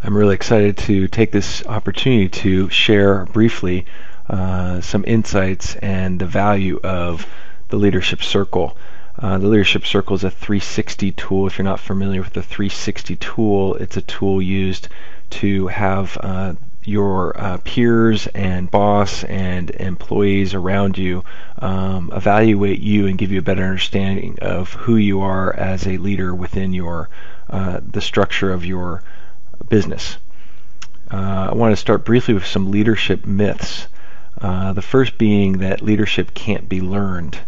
I'm really excited to take this opportunity to share briefly some insights and the value of the Leadership Circle. The Leadership Circle is a 360 tool. If you're not familiar with the 360 tool, it's a tool used to have your peers and boss and employees around you evaluate you and give you a better understanding of who you are as a leader within your the structure of your business. I want to start briefly with some leadership myths. The first being that leadership can't be learned.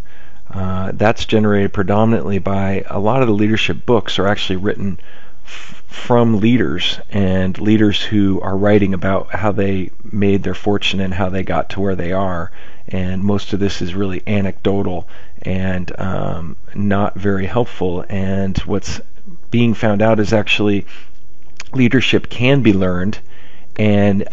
That's generated predominantly by a lot of the leadership books are actually written from leaders and leaders who are writing about how they made their fortune and how they got to where they are. And most of this is really anecdotal and not very helpful. And what's being found out is actually leadership can be learned, and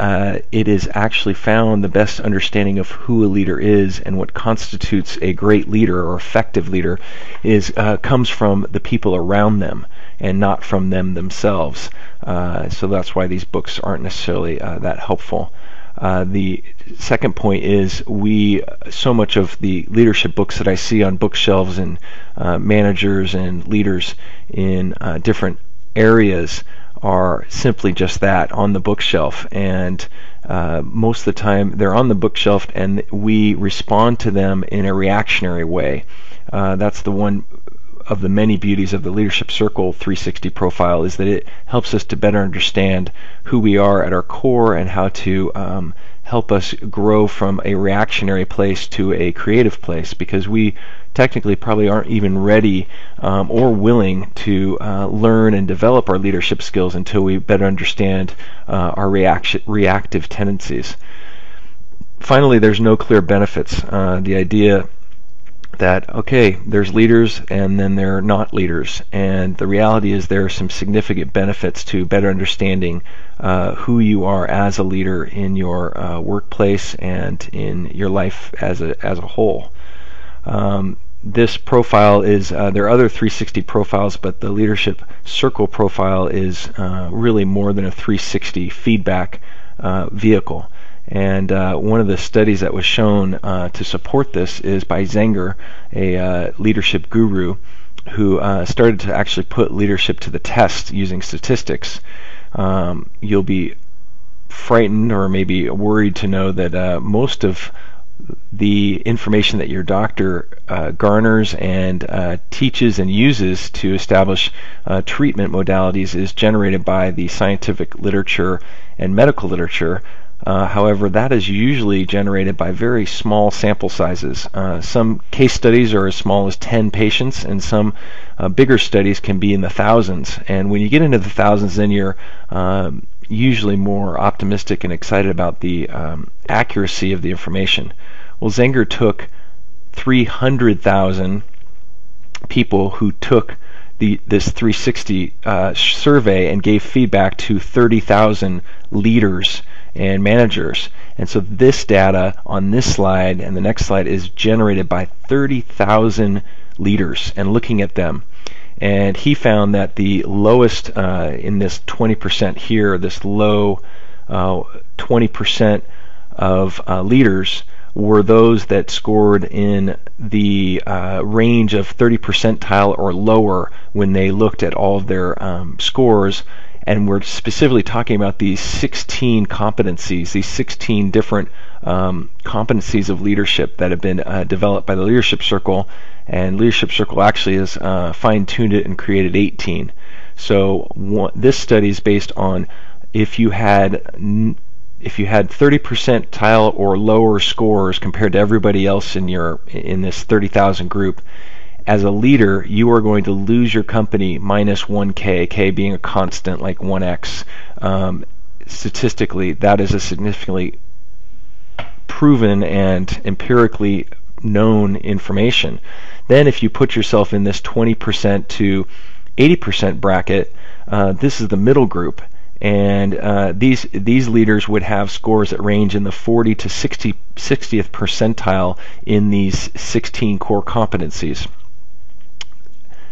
it is actually found the best understanding of who a leader is and what constitutes a great leader or effective leader is comes from the people around them and not from them themselves. So that's why these books aren't necessarily that helpful. The second point is so much of the leadership books that I see on bookshelves and managers and leaders in different areas are simply just that, on the bookshelf, and most of the time they're on the bookshelf and we respond to them in a reactionary way. That's the one of the many beauties of the Leadership Circle 360 profile, is that it helps us to better understand who we are at our core and how to help us grow from a reactionary place to a creative place, because we technically probably aren't even ready or willing to learn and develop our leadership skills until we better understand our reactive tendencies. Finally, there's no clear benefits. The idea that, okay, there's leaders and then there are not leaders, and the reality is there are some significant benefits to better understanding who you are as a leader in your workplace and in your life as a whole. This profile is, there are other 360 profiles, but the Leadership Circle profile is really more than a 360 feedback vehicle. And one of the studies that was shown to support this is by Zenger, a leadership guru, who started to actually put leadership to the test using statistics. You'll be frightened or maybe worried to know that most of the information that your doctor garners and teaches and uses to establish treatment modalities is generated by the scientific literature and medical literature. However, that is usually generated by very small sample sizes. Some case studies are as small as 10 patients, and some bigger studies can be in the thousands. And when you get into the thousands, then you're usually more optimistic and excited about the accuracy of the information. Well, Zenger took 300,000 people who took this 360 survey and gave feedback to 30,000 leaders and managers. And so this data on this slide and the next slide is generated by 30,000 leaders and looking at them. And he found that the lowest in this 20% here, this low 20% of leaders were those that scored in the range of 30 percentile or lower when they looked at all of their scores. And we're specifically talking about these 16 competencies, these 16 different competencies of leadership that have been developed by the Leadership Circle. And Leadership Circle actually has fine-tuned it and created 18. So this study is based on if you had 30 percentile or lower scores compared to everybody else in this 30,000 group, as a leader, you are going to lose your company minus 1K, K being a constant like 1x. Statistically, that is a significantly proven and empirically known information. Then if you put yourself in this 20% to 80% bracket, this is the middle group. And these leaders would have scores that range in the 40 to 60th percentile in these 16 core competencies.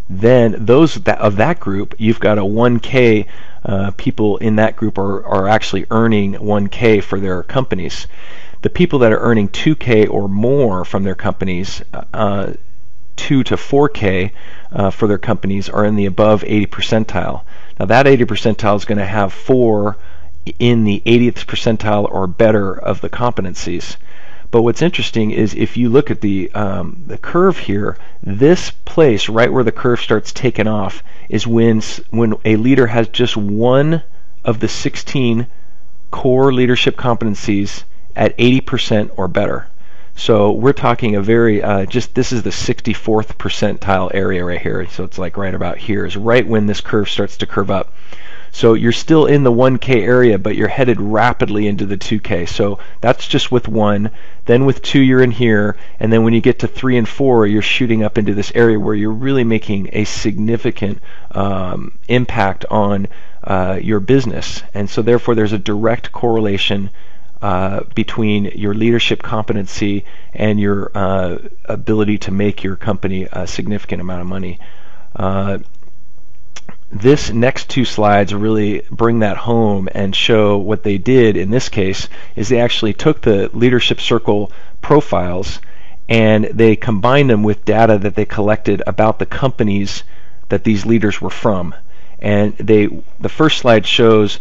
Then those of that group, you've got a 1K people in that group are actually earning 1K for their companies. The people that are earning 2K or more from their companies, 2 to 4K for their companies, are in the above 80 percentile. Now that 80 percentile is going to have 4 in the 80th percentile or better of the competencies. But what's interesting is if you look at the curve here, this place right where the curve starts taking off is when a leader has just one of the 16 core leadership competencies at 80% or better. So we're talking a very this is the 64th percentile area right here. So it's like right about here is right when this curve starts to curve up. So you're still in the 1K area, but you're headed rapidly into the 2K. So that's just with 1. Then with 2, you're in here. And then when you get to 3 and 4, you're shooting up into this area where you're really making a significant impact on your business. And so therefore, there's a direct correlation between your leadership competency and your ability to make your company a significant amount of money. This next 2 slides really bring that home and show what they did in this case is they actually took the leadership circle profiles and they combined them with data that they collected about the companies that these leaders were from. And the first slide shows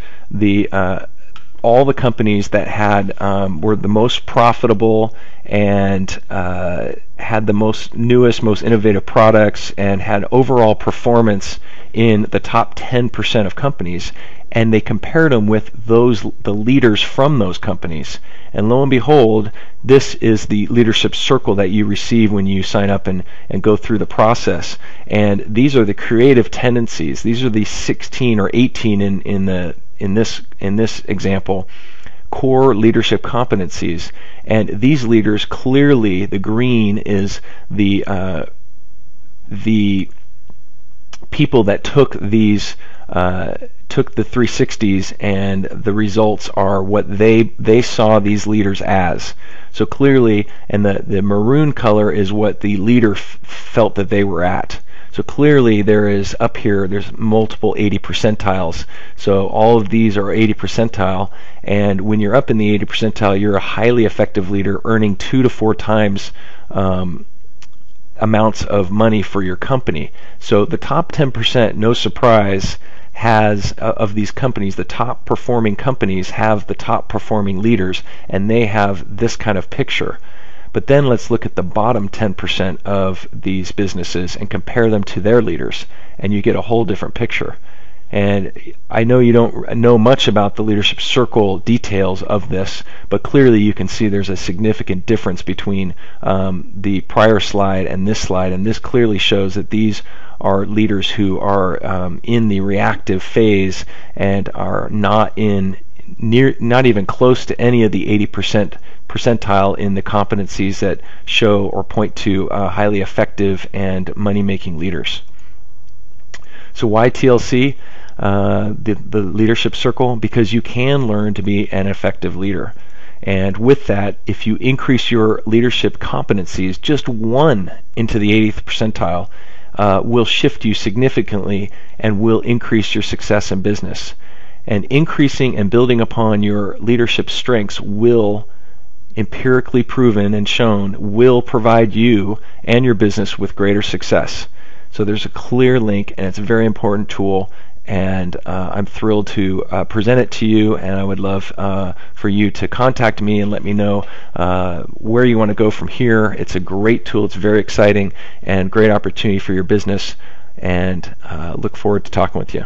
all the companies that had were the most profitable and had the newest, most innovative products and had overall performance in the top 10% of companies, and they compared them with the leaders from those companies. And lo and behold, this is the leadership circle that you receive when you sign up and go through the process. And these are the creative tendencies. These are the 16 or 18 in this example, core leadership competencies. And these leaders, clearly the green is the people that took the 360s, and the results are what they saw these leaders as. So clearly, and the maroon color is what the leader felt that they were at. So clearly there is up here, there's multiple 80 percentiles. So all of these are 80 percentile, and when you're up in the 80 percentile, you're a highly effective leader earning 2 to 4 times amounts of money for your company. So the top 10%, no surprise, has of these companies, the top performing companies have the top performing leaders, and they have this kind of picture. But then let's look at the bottom 10% of these businesses and compare them to their leaders, and you get a whole different picture. And I know you don't know much about the leadership circle details of this, but clearly you can see there's a significant difference between the prior slide and this slide, and this clearly shows that these are leaders who are in the reactive phase and are not even close to any of the 80% percentile in the competencies that show or point to highly effective and money-making leaders. So why TLC? The leadership circle? Because you can learn to be an effective leader. And with that, if you increase your leadership competencies, just 1 into the 80th percentile will shift you significantly and will increase your success in business. And increasing and building upon your leadership strengths will, empirically proven and shown, will provide you and your business with greater success. So there's a clear link, and it's a very important tool, and I'm thrilled to present it to you, and I would love for you to contact me and let me know where you want to go from here. It's a great tool. It's very exciting and great opportunity for your business, and look forward to talking with you.